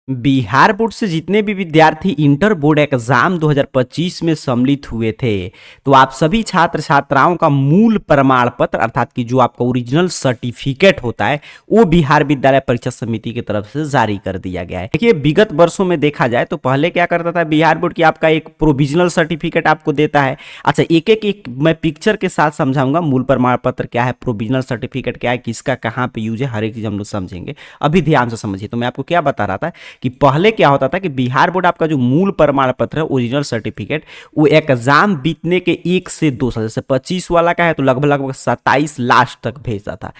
Bihar board से जितने भी विद्यार्थी इंटर बोर्ड एग्जाम 2025 में सम्मिलित हुए थे, तो आप सभी छात्र छात्राओं का मूल प्रमाण पत्र अर्थात कि जो आपका ओरिजिनल सर्टिफिकेट होता है वो बिहार विद्यालय परीक्षा समिति की तरफ से जारी कर दिया गया है। देखिए, विगत वर्षों में देखा जाए तो पहले क्या करता था बिहार बोर्ड की आपका एक प्रोविजनल सर्टिफिकेट आपको देता है। अच्छा, एक मैं पिक्चर के साथ समझाऊंगा मूल प्रमाण पत्र क्या है, प्रोविजनल सर्टिफिकेट क्या है, किसका कहाँ पे यूज है, हर एक चीज हम लोग समझेंगे। अभी ध्यान से समझिए। तो मैं आपको क्या बता रहा था कि पहले क्या होता था कि बिहार बोर्ड आपका जो मूल प्रमाण पत्र है ओरिजिनल सर्टिफिकेट, वो एग्जाम बीतने के 1 से 2 साल, जैसे 25 वाला का है तो लगभग लगभग 27 लास्ट तक भेजता था।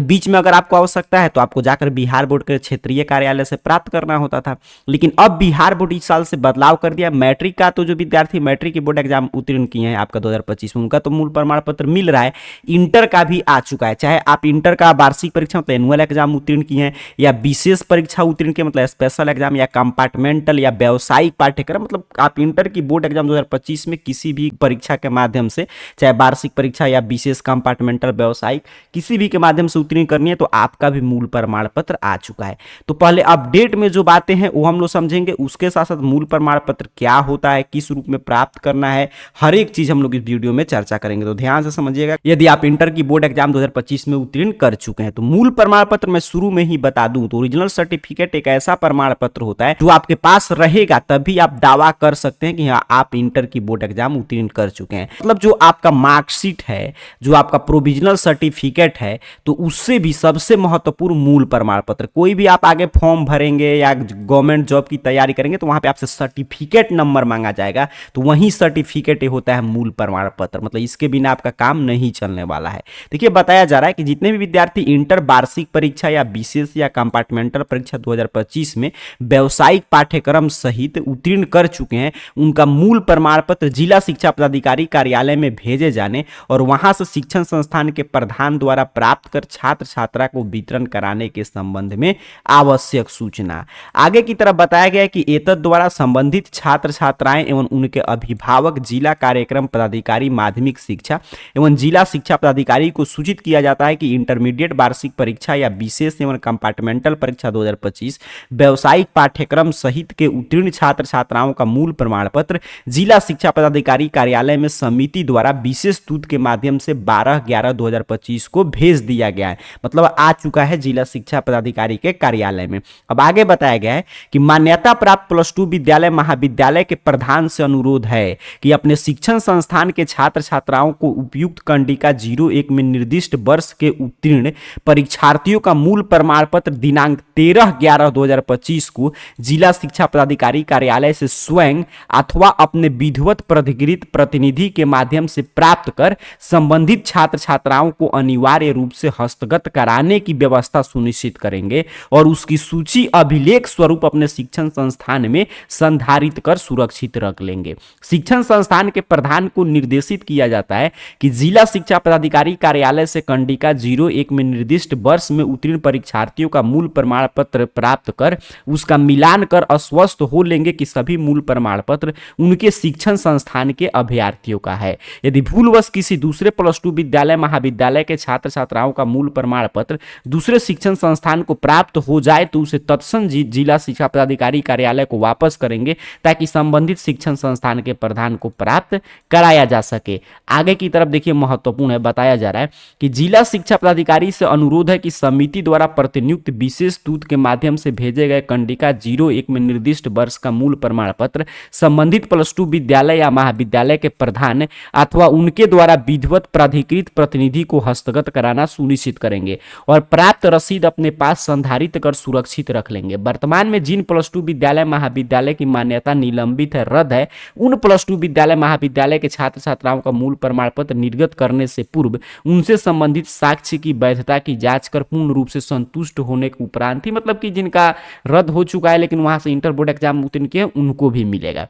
बीच में अगर आपको आवश्यकता है तो आपको जाकर बिहार बोर्ड के क्षेत्रीय कार्यालय से प्राप्त करना होता था। लेकिन अब बिहार बोर्ड इस साल से बदलाव कर दिया। मैट्रिक का तो जो विद्यार्थी मैट्रिक की बोर्ड एग्जाम उत्तीर्ण किए हैं आपका 2025 में, उनका तो मूल प्रमाण पत्र मिल रहा है। इंटर का भी आ चुका है, चाहे आप इंटर का वार्षिक परीक्षा मतलब एनुअल एग्जाम उत्तीर्ण किए हैं या विशेष परीक्षा उत्तीर्ण किए मतलब स्पेशल एग्जाम या कंपार्टमेंटल या व्यावसायिक पाठ्यक्रम, मतलब आप इंटर की बोर्ड एग्जाम 2025 में किसी भी परीक्षा के माध्यम से, चाहे वार्षिक परीक्षा या विशेष कंपार्टमेंटल व्यावसायिक किसी भी के माध्यम से उत्तीर्ण करनी है तो आपका भी मूल प्रमाण पत्र आ चुका है। तो पहले अपडेट में जो बातें हैं वो हम लोग समझेंगे, उसके साथ साथ मूल प्रमाण पत्र क्या होता है, किस रूप में प्राप्त करना है, हर एक चीज हम लोग इस वीडियो में चर्चा करेंगे। तो ध्यान से समझिएगा। यदि आप इंटर की बोर्ड एग्जाम 2025 में उत्तीर्ण कर चुके हैं तो मूल प्रमाण पत्र मैं शुरू में ही बता दूं तो ओरिजिनल सर्टिफिकेट एक ऐसा प्रमाण पत्र होता है जो आपके पास रहेगा तभी आप दावा कर सकते हैं कि हाँ आप इंटर की बोर्ड एग्जाम उत्तीर्ण कर चुके हैं। मतलब जो आपका मार्कशीट है, जो आपका प्रोविजनल सर्टिफिकेट है, तो उससे भी सबसे महत्वपूर्ण मूल प्रमाण पत्र। कोई भी आप आगे फॉर्म भरेंगे या गवर्नमेंट जॉब की तैयारी करेंगे तो वहां पे आपसे सर्टिफिकेट नंबर मांगा जाएगा, तो वही सर्टिफिकेट होता है मूल प्रमाण पत्र। मतलब इसके बिना आपका काम नहीं चलने वाला है। देखिए, बताया जा रहा है कि जितने भी विद्यार्थी इंटर वार्षिक परीक्षा या विशेष या कंपार्टमेंटल परीक्षा 2025 में व्यावसायिक पाठ्यक्रम सहित उत्तीर्ण कर चुके हैं, उनका मूल प्रमाण पत्र जिला शिक्षा पदाधिकारी कार्यालय में भेजे जाने और वहां से शिक्षण संस्थान के प्रधान द्वारा प्राप्त कर छात्र छात्रा को वितरण कराने के संबंध में आवश्यक सूचना। आगे की तरफ बताया गया है कि एतद द्वारा संबंधित छात्र छात्राएं एवं उनके अभिभावक जिला कार्यक्रम पदाधिकारी माध्यमिक शिक्षा एवं जिला शिक्षा पदाधिकारी को सूचित किया जाता है कि इंटरमीडिएट वार्षिक परीक्षा या विशेष एवं कंपार्टमेंटल परीक्षा 2025 व्यावसायिक पाठ्यक्रम सहित के उत्तीर्ण छात्र छात्राओं का मूल प्रमाण पत्र जिला शिक्षा पदाधिकारी कार्यालय में समिति द्वारा विशेष दूत के माध्यम से 12/11/2025 को भेज दिया गया है। मतलब आ चुका है जिला शिक्षा पदाधिकारी के कार्यालय में। अब आगे बताया गया है कि मान्यता प्राप्त +2 विद्यालय महाविद्यालय के प्रधान से अनुरोध है कि अपने शिक्षण संस्थान के छात्र छात्राओं को उपयुक्त कंडिका 01 में निर्दिष्ट वर्ष के उत्तीर्ण परीक्षार्थियों का मूल प्रमाण पत्र दिनांक 13/11/2025 को जिला शिक्षा पदाधिकारी कार्यालय से स्वयं अथवा अपने विधिवत प्राधिकृत प्रतिनिधि के माध्यम से प्राप्त कर संबंधित छात्र छात्राओं को अनिवार्य रूप से हस्तगत कराने की व्यवस्था सुनिश्चित करेंगे और उसकी सूची अभिलेख स्वरूप अपने शिक्षण संस्थान में संधारित कर सुरक्षित रख लेंगे। शिक्षण संस्थान के प्रधान को निर्देशित किया जाता है कि जिला शिक्षा पदाधिकारी कार्यालय से कंडिका 01 में निर्दिष्ट वर्ष में उत्तीर्ण परीक्षार्थियों का मूल प्रमाण पत्र प्राप्त कर उसका मिलान कर आश्वस्त हो लेंगे कि सभी मूल प्रमाण पत्र उनके शिक्षण संस्थान के अभ्यर्थियों का है। यदि भूलवश किसी दूसरे +2 विद्यालय महाविद्यालय के छात्र छात्राओं का मूल प्रमाण पत्र दूसरे शिक्षण संस्थान को प्राप्त हो जाए तो उसे तत्क्षण जिला शिक्षा पदाधिकारी कार्यालय को वापस करेंगे ताकि संबंधित शिक्षण संस्थान के प्रधान को प्राप्त कराया जा सके। आगे की तरफ देखिए, महत्वपूर्ण है, बताया जा रहा है कि जिला शिक्षा पदाधिकारी से अनुरोध है कि समिति द्वारा प्रतिनियुक्त विशेष दूत के माध्यम से भेजे गए कंडिका 01 में निर्दिष्ट वर्ष का मूल प्रमाण पत्र संबंधित +2 विद्यालय या महाविद्यालय के प्रधान अथवा उनके द्वारा विधिवत प्राधिकृत प्रतिनिधि को हस्तगत कराना सुनिश्चित करेंगे और प्राप्त रसीद अपने पास संधारित कर सुरक्षित रख लेंगे। वर्तमान में जिन +2 विद्यालय महाविद्यालय की मान्यता निलंबित है, रद्द है, उन +2 विद्यालय महाविद्यालय के छात्र छात्राओं का मूल प्रमाण पत्र निर्गत करने से पूर्व उनसे संबंधित साक्ष्य की वैधता की जांच कर पूर्ण रूप से संतुष्ट होने के उपरांत ही, मतलब कि जिनका रद्द हो चुका है लेकिन वहां से इंटर बोर्ड एग्जाम उत्तीर्ण किए उनको भी मिलेगा।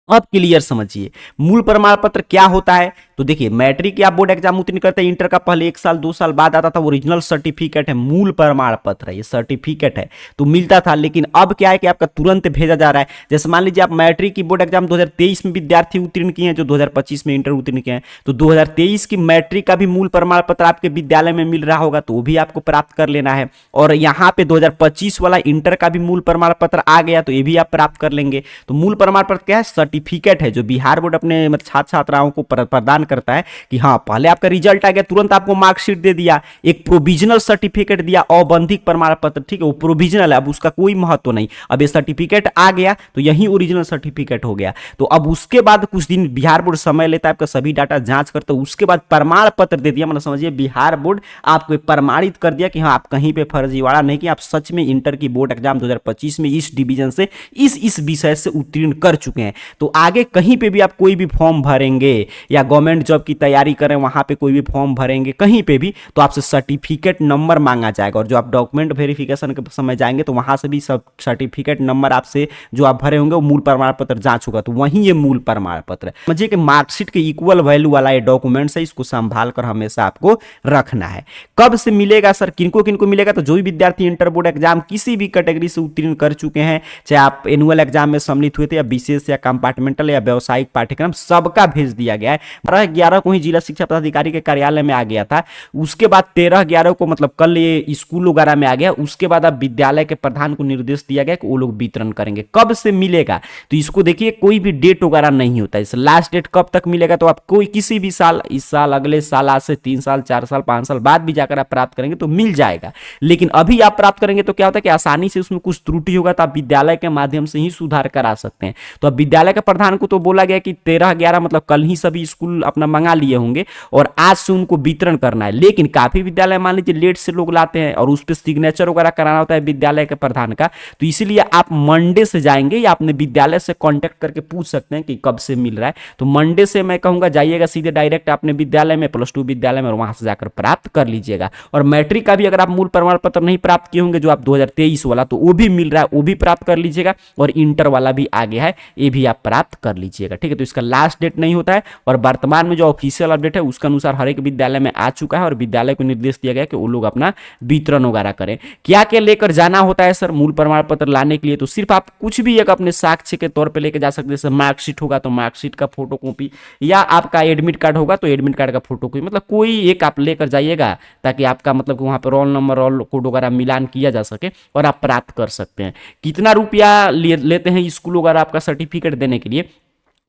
अब क्लियर समझिए मूल प्रमाण पत्र क्या होता है, तो देखिए मैट्रिक या बोर्ड एग्जाम उत्तीर्ण करते हैं, इंटर का पहले 1 साल 2 साल बाद आता था, ओरिजिनल सर्टिफिकेट है, मूल प्रमाण पत्र है, ये सर्टिफिकेट है तो मिलता था। लेकिन अब क्या है कि आपका तुरंत भेजा जा रहा है। जैसे मान लीजिए आप मैट्रिक की बोर्ड एग्जाम 2023 में विद्यार्थी उत्तीर्ण किए हैं, जो 2025 में इंटर उत्तीर्ण किए हैं, तो 2023 की मैट्रिक का भी मूल प्रमाण पत्र आपके विद्यालय में मिल रहा होगा, तो वो भी आपको प्राप्त कर लेना है। और यहाँ पे 2025 वाला इंटर का भी मूल प्रमाण पत्र आ गया, तो ये भी आप प्राप्त कर लेंगे। तो मूल प्रमाण पत्र क्या है? सर्टिफिकेट है, जो बिहार बोर्ड अपने मतलब छात्र छात्राओं को प्रदान करता है कि हाँ पहले आपका रिजल्ट आ गया, तुरंत आपको मार्कशीट दे दिया, एक प्रोविजनल सर्टिफिकेट दिया, औपबंधिक प्रमाण पत्र, ठीक है वो प्रोविजनल है, अब उसका कोई महत्व नहीं। अब ये सर्टिफिकेट आ गया तो यही ओरिजिनल सर्टिफिकेट हो गया। तो अब उसके बाद कुछ दिन बिहार बोर्ड समय लेता है, आपका सभी डाटा जांच करते, उसके बाद प्रमाण पत्र दे दिया, मतलब समझिए बिहार बोर्ड आपको प्रमाणित कर दिया कि हाँ आप कहीं पे फर्जीवाड़ा नहीं किया, आप सच में इंटर की बोर्ड एग्जाम 2025 में इस डिवीजन से इस विषय से उत्तीर्ण कर चुके हैं। तो आगे कहीं पे भी आप कोई भी फॉर्म भरेंगे या गवर्नमेंट जॉब की तैयारी करें, वहां पे कोई भी फॉर्म भरेंगे कहीं पे भी, तो आपसे सर्टिफिकेट नंबर मांगा जाएगा। और जो आप डॉक्यूमेंट वेरिफिकेशन के समय जाएंगे तो वहां से भी सब सर्टिफिकेट नंबर आपसे जो आप भरे होंगे वो मूल प्रमाण पत्र जांच होगा, तो वहीं ये मूल प्रमाण पत्र है। समझिए कि मार्कशीट के इक्वल वैल्यू वाला ये डॉक्यूमेंट्स है, इसको संभाल कर हमेशा आपको रखना है। कब से मिलेगा सर, किनको किनको मिलेगा? तो जो भी विद्यार्थी इंटर बोर्ड एग्जाम किसी भी कैटेगरी से उत्तीर्ण कर चुके हैं, चाहे आप एनुअल एग्जाम में सम्मिलित हुए थे या विशेष या कंपार्टमेंटल या व्यावसायिक पाठ्यक्रम, सबका भेज दिया गया है। 12/11 को ही जिला शिक्षा पदाधिकारी के कार्यालय में आ गया था, उसके बाद 13/11 को मतलब कल ये स्कूल वगैरह में आ गया, उसके बाद अब विद्यालय के प्रधान को निर्देश दिया गया कि वो लोग वितरण करेंगे। कब से मिलेगा? तो इसको देखिए कोई भी डेट वगैरह नहीं होता है, लास्ट डेट कब तक मिलेगा? तो आप कोई किसी भी साल, इस साल, अगले साल, आज से 3 साल 4 साल 5 साल बाद भी जाकर आप प्राप्त करेंगे तो मिल जाएगा। लेकिन अभी आप प्राप्त करेंगे तो क्या होता है कि आसानी से उसमें कुछ त्रुटि होगा तो आप विद्यालय के माध्यम से ही सुधार करा सकते हैं। तो अब विद्यालय के प्रधान को तो बोला गया कि 13/11 मतलब कल ही सभी स्कूल अपना मंगा लिए होंगे और आज से उनको वितरण करना है। लेकिन काफी विद्यालय मान लीजिए लेट से लोग लाते हैं और उस पर सिग्नेचर वगैरह कराना होता है विद्यालय के प्रधान का, तो इसीलिए आप मंडे से जाएंगे या अपने विद्यालय से कांटेक्ट करके पूछ सकते हैं कि कब से मिल रहा है। तो मंडे से मैं कहूंगा जाइएगा सीधे डायरेक्ट अपने विद्यालय में, +2 विद्यालय में, और वहां से जाकर प्राप्त कर लीजिएगा। और मैट्रिक का भी अगर आप मूल प्रमाण पत्र नहीं प्राप्त किए होंगे, जो आप 2023 वाला, तो वो भी मिल रहा है, वो भी प्राप्त कर लीजिएगा। और इंटर वाला भी आ गया है, ये भी आप प्राप्त कर लीजिएगा, ठीक है। तो इसका लास्ट डेट नहीं होता है और वर्तमान में जो ऑफिशियल अपडेट है उसके अनुसार हर एक विद्यालय में आ चुका है और विद्यालय को निर्देश दिया गया कि वो लोग अपना वितरण वगैरह करें। क्या क्या लेकर जाना होता है सर मूल प्रमाण पत्र लाने के लिए? तो सिर्फ आप कुछ भी एक अपने साक्ष्य के तौर पे लेके जा सकते हैं। जैसे मार्कशीट होगा तो मार्कशीट का फोटो कॉपी, या आपका एडमिट कार्ड होगा तो एडमिट कार्ड का फोटो कॉपी, मतलब कोई एक आप लेकर जाइएगा ताकि आपका मतलब वहां पर रोल नंबर, रोल कोड वगैरह मिलान किया जा सके और आप प्राप्त कर सकते हैं। कितना रुपया लेते हैं स्कूल वगैरह आपका सर्टिफिकेट देने के लिए?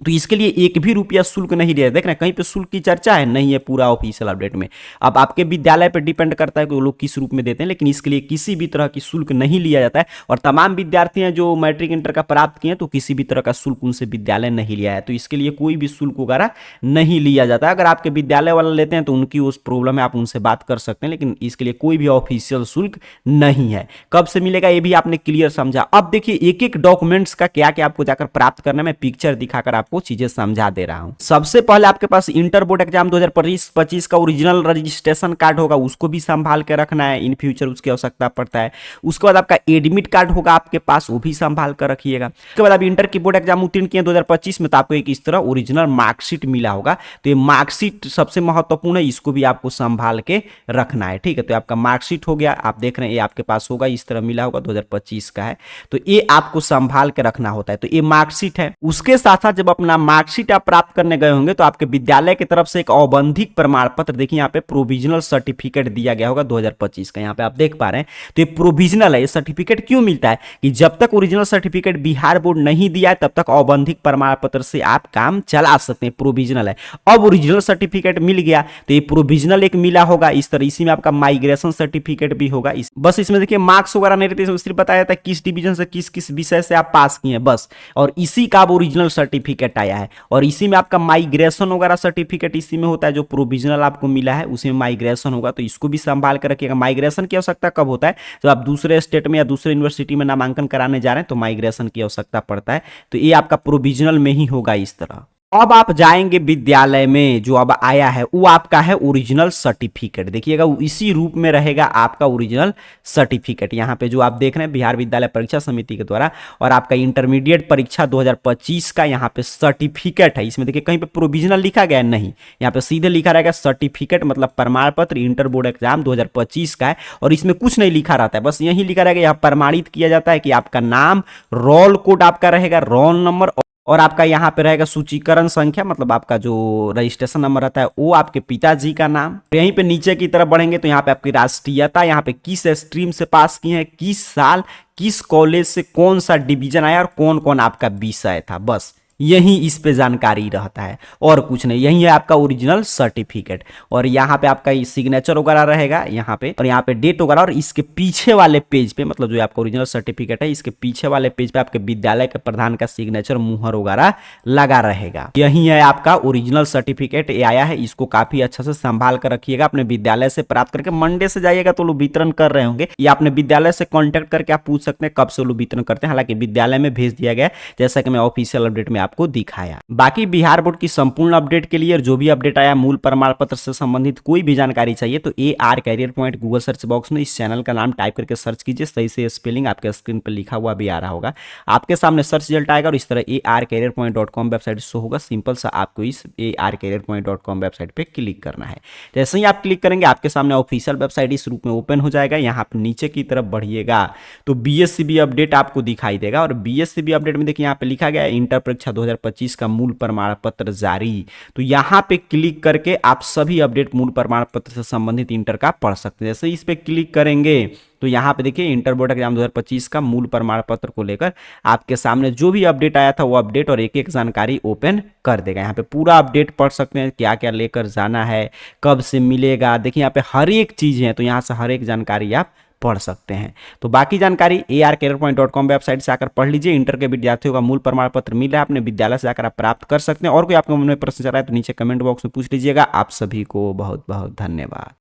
तो इसके लिए 1 भी रुपया शुल्क नहीं दिया। देख रहे हैं कहीं पे शुल्क की चर्चा है नहीं है पूरा ऑफिशियल अपडेट में। अब आपके विद्यालय पर डिपेंड करता है कि वो लोग किस रूप में देते हैं, लेकिन इसके लिए किसी भी तरह की शुल्क नहीं लिया जाता है। और तमाम विद्यार्थी हैं जो मैट्रिक इंटर का प्राप्त किए तो किसी भी तरह का शुल्क उनसे विद्यालय नहीं लिया है, तो इसके लिए कोई भी शुल्क वगैरह नहीं लिया जाता है। अगर आपके विद्यालय वाला लेते हैं तो उनकी उस प्रॉब्लम है, आप उनसे बात कर सकते हैं, लेकिन इसके लिए कोई भी ऑफिशियल शुल्क नहीं है। कब से मिलेगा ये भी आपने क्लियर समझा। अब देखिए एक एक डॉक्यूमेंट्स का क्या क्या आपको जाकर प्राप्त करना है, मैं पिक्चर दिखाकर आपको चीजें समझा दे रहा हूं। सबसे पहले आपके पास इंटर बोर्ड एग्जाम 2025 का ओरिजिनल रजिस्ट्रेशन कार्ड होगा, उसको भी संभाल के रखना है, इन फ्यूचर उसकी आवश्यकता पड़ता है। उसके बाद आपका एडमिट कार्ड होगा आपके पास, वो भी संभाल कर रखिएगा। उसके बाद आप इंटर की बोर्ड एग्जाम उत्तीर्ण किए 2025 में, तो आपको एक इस तरह ओरिजिनल मार्कशीट मिला होगा। तो ये मार्कशीट सबसे महत्वपूर्ण है, इसको भी आपको संभाल के रखना है, ठीक है। तो आपका मार्कशीट हो गया, आप देख रहे हैं ये आपके पास होगा, इस तरह मिला होगा, 2025 का है, तो ये आपको संभाल के रखना होता है। तो ये मार्कशीट है। उसके साथ साथ जब अपना मार्कशीट आप प्राप्त करने गए होंगे तो आपके विद्यालय की तरफ से एक औपबंधिक प्रमाण पत्र, देखिए यहाँ पे प्रोविजनल सर्टिफिकेट दिया गया होगा 2025 का, यहाँ पे आप देख पा रहे हैं। तो ये प्रोविजनल है। ये सर्टिफिकेट क्यों मिलता है कि जब तक ओरिजिनल सर्टिफिकेट बिहार बोर्ड नहीं दिया है तब तक औपबंधिक प्रमाण पत्र से आप काम चला सकते हैं, प्रोविजनल है। अब ओरिजिनल सर्टिफिकेट मिल गया तो ये प्रोविजनल एक मिला होगा इस तरह। इसी में आपका माइग्रेशन सर्टिफिकेट भी होगा। बस इसमें देखिए मार्क्स वगैरह नहीं रहते, सिर्फ बताया जाता है किस डिवीजन से किस किस विषय से आप पास किए हैं बस, और इसी का ओरिजिनल सर्टिफिकेट आया है। और इसी में आपका माइग्रेशन वगैरह सर्टिफिकेट इसी में होता है, जो प्रोविजनल आपको मिला है उसी में माइग्रेशन होगा, तो इसको भी संभाल कर रखिएगा। माइग्रेशन की आवश्यकता कब होता है? जब आप दूसरे स्टेट में या दूसरे यूनिवर्सिटी में नामांकन कराने जा रहे हैं तो माइग्रेशन की आवश्यकता पड़ता है। तो ये आपका प्रोविजनल में ही होगा इस तरह। अब आप जाएंगे विद्यालय में, जो अब आया है वो आपका है ओरिजिनल सर्टिफिकेट। देखिएगा वो इसी रूप में रहेगा आपका ओरिजिनल सर्टिफिकेट। यहाँ पे जो आप देख रहे हैं बिहार विद्यालय परीक्षा समिति के द्वारा और आपका इंटरमीडिएट परीक्षा 2025 का यहाँ पे सर्टिफिकेट है। इसमें देखिए कहीं पे प्रोविजनल लिखा गया है नहीं, यहाँ पे सीधे लिखा रहेगा सर्टिफिकेट, मतलब प्रमाण पत्र इंटर बोर्ड एग्जाम 2025 का है। और इसमें कुछ नहीं लिखा रहता है, बस यही लिखा रहेगा, यहाँ प्रमाणित किया जाता है कि आपका नाम, रोल कोड आपका रहेगा, रोल नंबर, और आपका यहाँ पे रहेगा सूचीकरण संख्या, मतलब आपका जो रजिस्ट्रेशन नंबर रहता है वो, आपके पिताजी का नाम। यहीं पे नीचे की तरफ बढ़ेंगे तो यहाँ पे आपकी राष्ट्रीयता, यहाँ पे किस स्ट्रीम से पास किए हैं, किस साल, किस कॉलेज से कौन सा डिवीजन आया और कौन कौन आपका विषय था, बस यही इस पे जानकारी रहता है और कुछ नहीं। यही है आपका ओरिजिनल सर्टिफिकेट। और यहाँ पे आपका सिग्नेचर वगैरह रहेगा यहाँ पे, और यहाँ पे डेट वगैरह, और इसके पीछे वाले पेज पे, मतलब जो आपका ओरिजिनल सर्टिफिकेट है इसके पीछे वाले पेज पे आपके विद्यालय के प्रधान का सिग्नेचर, मुहर वगैरह लगा रहेगा। यही है आपका ओरिजिनल सर्टिफिकेट। ये आया है, इसको काफी अच्छा से संभाल कर रखिएगा, अपने विद्यालय से प्राप्त करके। मंडे से जाइएगा तो लोग वितरण कर रहे होंगे, या अपने विद्यालय से कॉन्टेक्ट करके आप पूछ सकते हैं कब से लोग वितरण करते हैं। हालांकि विद्यालय में भेज दिया गया, जैसा कि मैं ऑफिशियल अपडेट में आपको दिखाया। बाकी बिहार बोर्ड की संपूर्ण अपडेट के लिए और जो भी अपडेट आया मूल प्रमाण पत्र से संबंधित कोई भी जानकारी चाहिए तो AR career point Google search box में इस चैनल का नाम टाइप करके सर्च कीजिए। सही से स्पेलिंग आपके स्क्रीन पर लिखा हुआ भी आ रहा होगा, आपके सामने सर्च रिजल्ट आएगा और इस तरह arcareerpoint.com वेबसाइट शो होगा। सिंपल सा आपको इस arcareerpoint.com वेबसाइट पे क्लिक करना है। जैसे ही आप क्लिक करेंगे आपके सामने ऑफिशियल वेबसाइट इस रूप में ओपन हो जाएगा। यहाँ पे नीचे की तरफ बढ़िएगा तो BSCB अपडेट आपको दिखाई देगा, और BSCB अपडेट में देखिए यहाँ पे लिखा गया है इंटर परीक्षा 2025 का मूल प्रमाण पत्र जारी। तो यहां पे क्लिक करके आप सभी अपडेट मूल प्रमाण पत्र से संबंधित इंटर का पढ़ सकते हैं। जैसे इस पे क्लिक करेंगे तो यहां पे देखिए इंटर बोर्ड एग्जाम 2025 का मूल प्रमाण पत्र को लेकर आपके सामने जो भी अपडेट आया था वो अपडेट और एक एक जानकारी ओपन कर देगा। यहाँ पे पूरा अपडेट पढ़ सकते हैं, क्या क्या लेकर जाना है, कब से मिलेगा। देखिए यहाँ पे हर एक चीज है, तो यहाँ से हर एक जानकारी आप पढ़ सकते हैं। तो बाकी जानकारी arcareerpoint.com वेबसाइट से आकर पढ़ लीजिए। इंटर के विद्यार्थियों का मूल प्रमाण पत्र मिला है, अपने विद्यालय से आकर आप प्राप्त कर सकते हैं। और कोई आपके मन में प्रश्न चल रहा है तो नीचे कमेंट बॉक्स में पूछ लीजिएगा। आप सभी को बहुत बहुत धन्यवाद।